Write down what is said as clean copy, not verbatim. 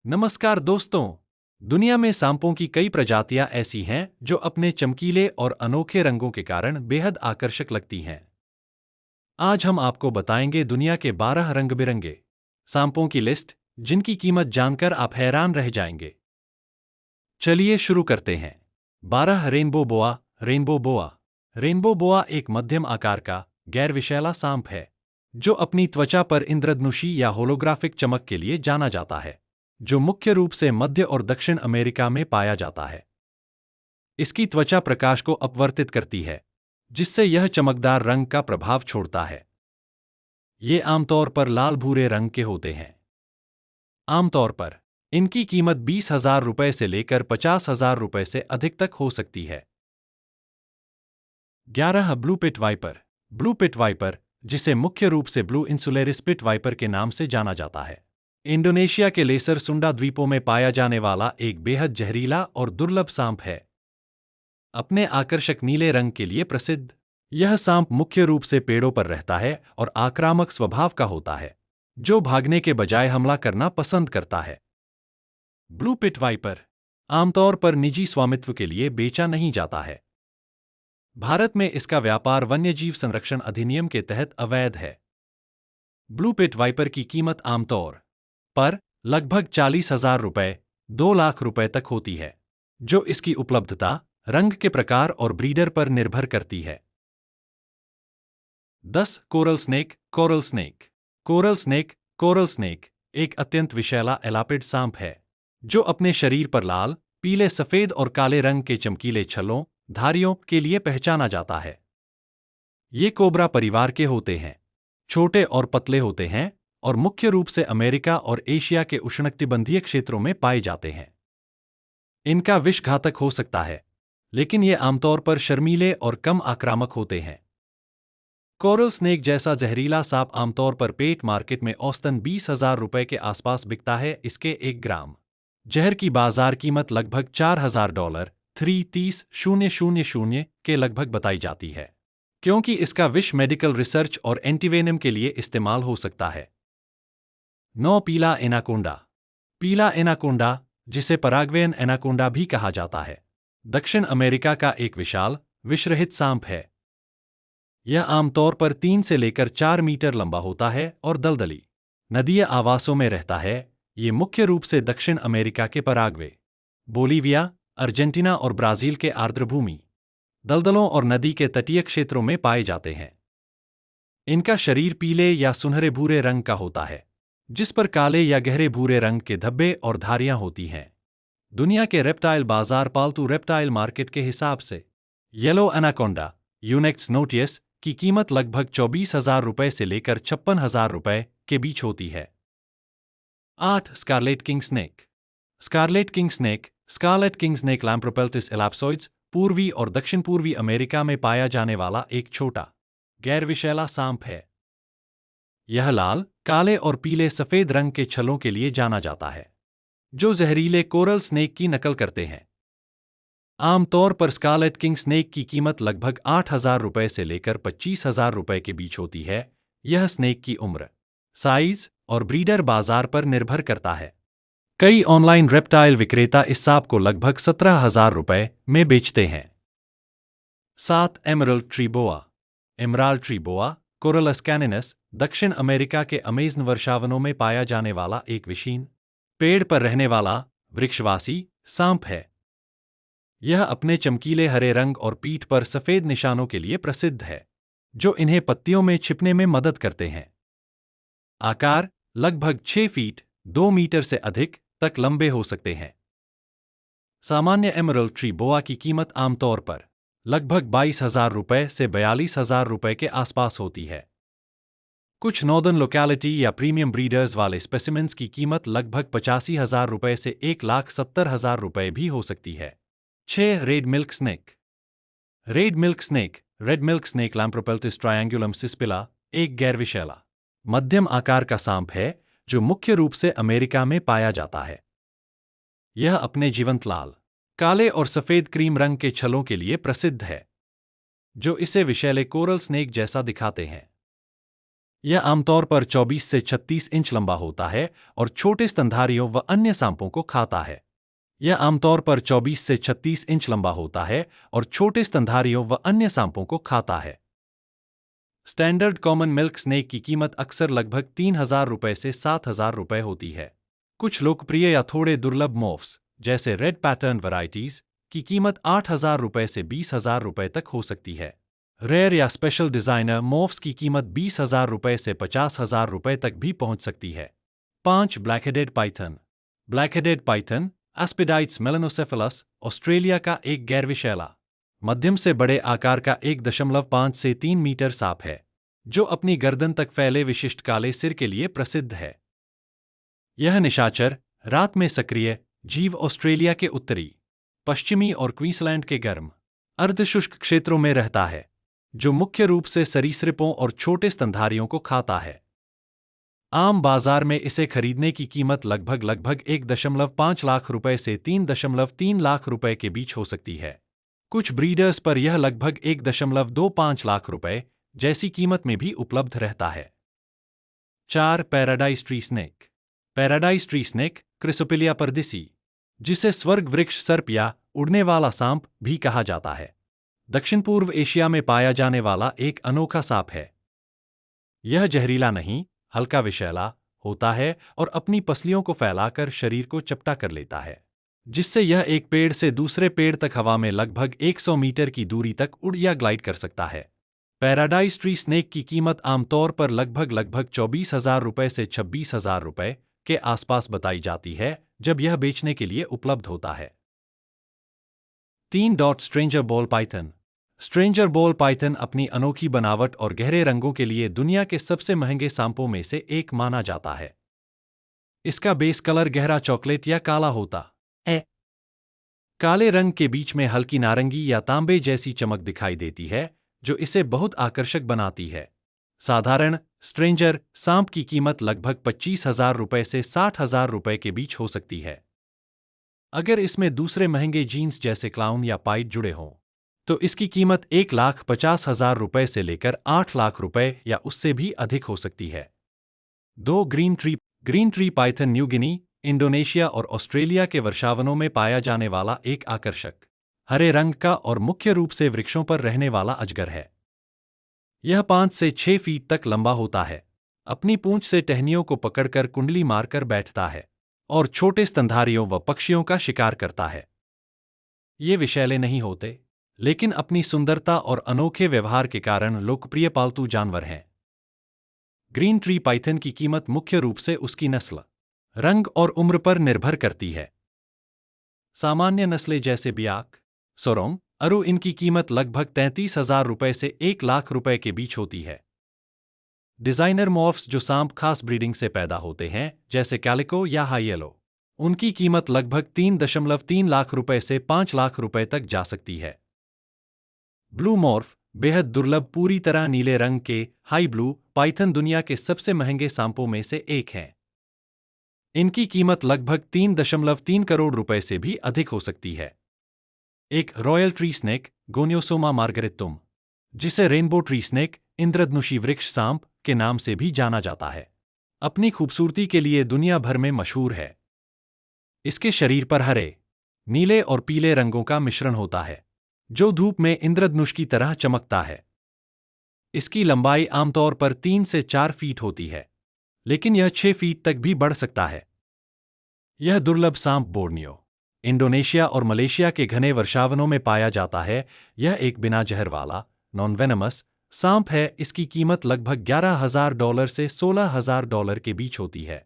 नमस्कार दोस्तों। दुनिया में सांपों की कई प्रजातियां ऐसी हैं जो अपने चमकीले और अनोखे रंगों के कारण बेहद आकर्षक लगती हैं। आज हम आपको बताएंगे दुनिया के 12 रंग-बिरंगे सांपों की लिस्ट, जिनकी कीमत जानकर आप हैरान रह जाएंगे। चलिए शुरू करते हैं। 12 रेनबो बोआ। रेनबो बोआ। रेनबो बोआ एक मध्यम आकार का गैर विषैला सांप है, जो अपनी त्वचा पर इंद्रधनुषी या होलोग्राफिक चमक के लिए जाना जाता है, जो मुख्य रूप से मध्य और दक्षिण अमेरिका में पाया जाता है। इसकी त्वचा प्रकाश को अपवर्तित करती है, जिससे यह चमकदार रंग का प्रभाव छोड़ता है। ये आमतौर पर लाल भूरे रंग के होते हैं। आमतौर पर इनकी कीमत 20,000 रुपए से लेकर 50,000 रुपए से अधिक तक हो सकती है। 11 blue pit viper. Blue pit viper, जिसे मुख्य रूप से ब्लू इंसुलेरिस पिट वाइपर के नाम से जाना जाता है, इंडोनेशिया के लेसर सुंडा द्वीपों में पाया जाने वाला एक बेहद जहरीला और दुर्लभ सांप है। अपने आकर्षक नीले रंग के लिए प्रसिद्ध, यह सांप मुख्य रूप से पेड़ों पर रहता है और आक्रामक स्वभाव का होता है, जो भागने के बजाय हमला करना पसंद करता है। ब्लू पिट वाइपर आमतौर पर निजी स्वामित्व के लिए बेचा नहीं जाता है। भारत में इसका व्यापार वन्यजीव संरक्षण अधिनियम के तहत अवैध है। ब्लू पिट वाइपर की कीमत आमतौर पर लगभग 40,000 रुपए, 2 लाख रुपए तक होती है, जो इसकी उपलब्धता, रंग के प्रकार और ब्रीडर पर निर्भर करती है। 10 coral snake. Coral snake. Coral snake. Coral snake एक अत्यंत विषैला एलापिड सांप है, जो अपने शरीर पर लाल, पीले, सफेद और काले रंग के चमकीले छल्लों, धारियों के लिए पहचाना जाता है। ये कोबरा परिवार के होते हैं, छोटे और पतले होते हैं और मुख्य रूप से अमेरिका और एशिया के उष्णकटिबंधीय क्षेत्रों में पाए जाते हैं। इनका विष घातक हो सकता है, लेकिन ये आमतौर पर शर्मीले और कम आक्रामक होते हैं। कोरल स्नेक जैसा जहरीला सांप आमतौर पर पेट मार्केट में औसतन 20,000 रुपए के आसपास बिकता है। इसके 1 ग्राम जहर की बाजार कीमत लगभग $4,000 $330,000 के लगभग बताई जाती है, क्योंकि इसका विष मेडिकल रिसर्च और एंटीवेनम के लिए इस्तेमाल हो सकता है। 9 पीला एनाकोंडा। पीला एनाकोंडा, जिसे पराग्वेयन एनाकोंडा भी कहा जाता है, दक्षिण अमेरिका का एक विशाल, विषरहित सांप है। यह आमतौर पर 3 से लेकर 4 मीटर लंबा होता है और दलदली नदीय आवासों में रहता है। ये मुख्य रूप से दक्षिण अमेरिका के पराग्वे, बोलीविया, अर्जेंटीना और ब्राजील के आर्द्रभूमि, दलदलों और नदी के तटीय क्षेत्रों में पाए जाते हैं। इनका शरीर पीले या सुनहरे भूरे रंग का होता है, जिस पर काले या गहरे भूरे रंग के धब्बे और धारियां होती हैं। दुनिया के रेप्टाइल बाजार पालतू रेप्टाइल मार्केट के हिसाब से येलो एनाकोंडा यूनेक्स नोटियस की कीमत लगभग 24,000 रुपए से लेकर 56,000 रुपए के बीच होती है। 8 scarlet king snake. Scarlet king snake. Scarlet king snake Lampropeltis elapsoides पूर्वी और दक्षिण पूर्वी अमेरिका में पाया जाने वाला एक छोटा, गैर विषैला सांप है। यह लाल, काले और पीले सफेद रंग के छल्लों के लिए जाना जाता है, जो जहरीले कोरल स्नेक की नकल करते हैं। आमतौर पर स्कारलेट किंग स्नेक की कीमत लगभग 8,000 रुपए से लेकर 25,000 रुपए के बीच होती है। यह स्नेक की उम्र, साइज और ब्रीडर बाजार पर निर्भर करता है। कई ऑनलाइन रेप्टाइल विक्रेता इस सांप को लगभग 17,000 रुपए में बेचते हैं। 7 एमराल्ड ट्री बोआ। एमराल्ड ट्री बोआ कोरलस कैनिनस दक्षिण अमेरिका के अमेज़न वर्षावनों में पाया जाने वाला एक विशीर्ण, पेड़ पर रहने वाला, वृक्षवासी सांप है। यह अपने चमकीले हरे रंग और पीठ पर सफेद निशानों के लिए प्रसिद्ध है, जो इन्हें पत्तियों में छिपने में मदद करते हैं। आकार लगभग 6 फीट 2 मीटर से अधिक तक लंबे हो सकते हैं। सामान्य एमराल्ड ट्री बोआ की कीमत आमतौर पर लगभग 22,000 रुपए से 42,000 रुपए के आसपास होती है। कुछ नॉर्दर्न लोकैलिटी या प्रीमियम ब्रीडर्स वाले स्पेसिमेंस की कीमत लगभग 85,000 रुपए से 1,70,000 रुपए भी हो सकती है। 6 red milk snake. Red milk snake. Red milk snake Lampropeltis triangulum syspila एक गैर विषैला, मध्यम आकार का सांप है, जो मुख्य रूप से अमेरिका में पाया जाता है। यह अपने जीवंत लाल, काले और सफेद क्रीम रंग के छल्लों के लिए प्रसिद्ध है, जो इसे विषैले कोरल स्नेक जैसा दिखाते हैं। यह आमतौर पर 24 से 36 इंच लंबा होता है और छोटे स्तनधारियों व अन्य सांपों को खाता है। यह आमतौर पर 24 से 36 इंच लंबा होता है और छोटे स्तनधारियों व अन्य सांपों को खाता है। स्टैंडर्ड कॉमन मिल्क स्नेक की कीमत अक्सर लगभग 3,000 रुपये से 7,000 रुपये होती है। कुछ लोकप्रिय या थोड़े दुर्लभ मोफ्स, जैसे रेड पैटर्न वैराइटीज, की कीमत 8,000 रुपये से 20,000 रुपये तक हो सकती है। रेयर या स्पेशल डिजाइनर मोफ्स की कीमत 20,000 रुपये से 50,000 रुपये तक भी पहुंच सकती है। 5. ब्लैकहेडेड पाइथन। ब्लैकहेडेड पाइथन एस्पिडाइट्स मेलानोसेफेलस ऑस्ट्रेलिया का एक गैरविषैला, मध्यम से बड़े आकार का 1.5 से 3 मीटर सांप है, जो अपनी गर्दन तक फैले विशिष्ट काले सिर के लिए प्रसिद्ध है। यह निशाचर, रात में सक्रिय जीव ऑस्ट्रेलिया के उत्तरी, पश्चिमी और क्वींसलैंड के गर्म, अर्धशुष्क क्षेत्रों में रहता है, जो मुख्य रूप से सरीसृपों और छोटे स्तनधारियों को खाता है। आम बाजार में इसे खरीदने की कीमत लगभग 1.5 लाख रुपए से 3.3 लाख रुपए के बीच हो सकती है। कुछ ब्रीडर्स पर यह लगभग 1.25 लाख रुपए जैसी कीमत में भी उपलब्ध रहता है। 4. Paradise tree snake. Paradise tree snake Chrysopelea paradisi, जिसे स्वर्ग वृक्ष सर्प या उड़ने वाला सांप भी कहा जाता है, दक्षिण पूर्व एशिया में पाया जाने वाला एक अनोखा सांप है। यह जहरीला नहीं, हल्का विषैला होता है और अपनी पसलियों को फैलाकर शरीर को चपटा कर लेता है, जिससे यह एक पेड़ से दूसरे पेड़ तक हवा में लगभग 100 मीटर की दूरी तक उड़ या ग्लाइड कर सकता है। पैराडाइज ट्री स्नेक की कीमत आमतौर पर लगभग 24,000 रुपये से 26,000 रुपये के आसपास बताई जाती है, जब यह बेचने के लिए उपलब्ध होता है। 3. Stranger ball Python. Stranger ball Python अपनी अनोखी बनावट और गहरे रंगों के लिए दुनिया के सबसे महंगे सांपों में से एक माना जाता है। इसका बेस कलर गहरा चॉकलेट या काला होता है। काले रंग के बीच में हल्की नारंगी या तांबे जैसी चमक दिखाई देती है, जो इसे बहुत आकर्षक बनाती है। साधारण स्ट्रेंजर सांप की कीमत लगभग 25,000 रुपये से 60,000 रुपये के बीच हो सकती है। अगर इसमें दूसरे महंगे जीन्स जैसे क्लाउन या पाइट जुड़े हों, तो इसकी कीमत 1,50,000 रुपये से लेकर 8 लाख रुपये या उससे भी अधिक हो सकती है। 2. Green tree Python New Guinea, Indonesia और ऑस्ट्रेलिया के वर्षावनों में पाया जाने वाला एक आकर्षक हरे रंग का और मुख्य रूप से वृक्षों पर रहने वाला अजगर है। यह 5 से 6 फीट तक लंबा होता है, अपनी पूंछ से टहनियों को पकड़कर कुंडली मारकर बैठता है और छोटे स्तनधारियों व पक्षियों का शिकार करता है। ये विषैले नहीं होते, लेकिन अपनी सुंदरता और अनोखे व्यवहार के कारण लोकप्रिय पालतू जानवर हैं। ग्रीन ट्री पाइथन की कीमत मुख्य रूप से उसकी नस्ल, रंग और उम्र पर निर्भर करती है। सामान्य नस्लें जैसे बियाक, सोरोंग, अरु, इनकी कीमत लगभग 33,000 रुपये से 1 लाख रुपये के बीच होती है। डिजाइनर मॉर्फ्स, जो सांप खास ब्रीडिंग से पैदा होते हैं, जैसे कैलिको या हाइयेलो, उनकी कीमत लगभग 3.3 लाख रुपये से 5 लाख रुपये तक जा सकती है। ब्लू मॉर्फ, बेहद दुर्लभ पूरी तरह नीले रंग के हाई ब्लू पाइथन दुनिया के सबसे महंगे सांपों में से एक हैं। इनकी कीमत लगभग 3.3 करोड़ रुपए से भी अधिक हो सकती है। एक रॉयल ट्री स्नेक, गोनियोसोमा मार्गरेटुम, जिसे रेनबो ट्री स्नेक, इंद्रधनुषी वृक्ष सांप के नाम से भी जाना जाता है, अपनी खूबसूरती के लिए दुनिया भर में मशहूर है। इसके शरीर पर हरे, नीले और पीले रंगों का मिश्रण होता है, जो धूप में इंद्रधनुष की तरह चमकता है। इसकी लंबाई आमतौर पर 3 से 4 फीट होती है, लेकिन यह 6 फीट तक भी बढ़ सकता है। यह दुर्लभ सांप बोर्नियो, इंडोनेशिया और मलेशिया के घने वर्षावनों में पाया जाता है। यह एक बिना जहर वाला नॉन वेनमस सांप है। इसकी कीमत लगभग $11,000 से $16,000 के बीच होती है।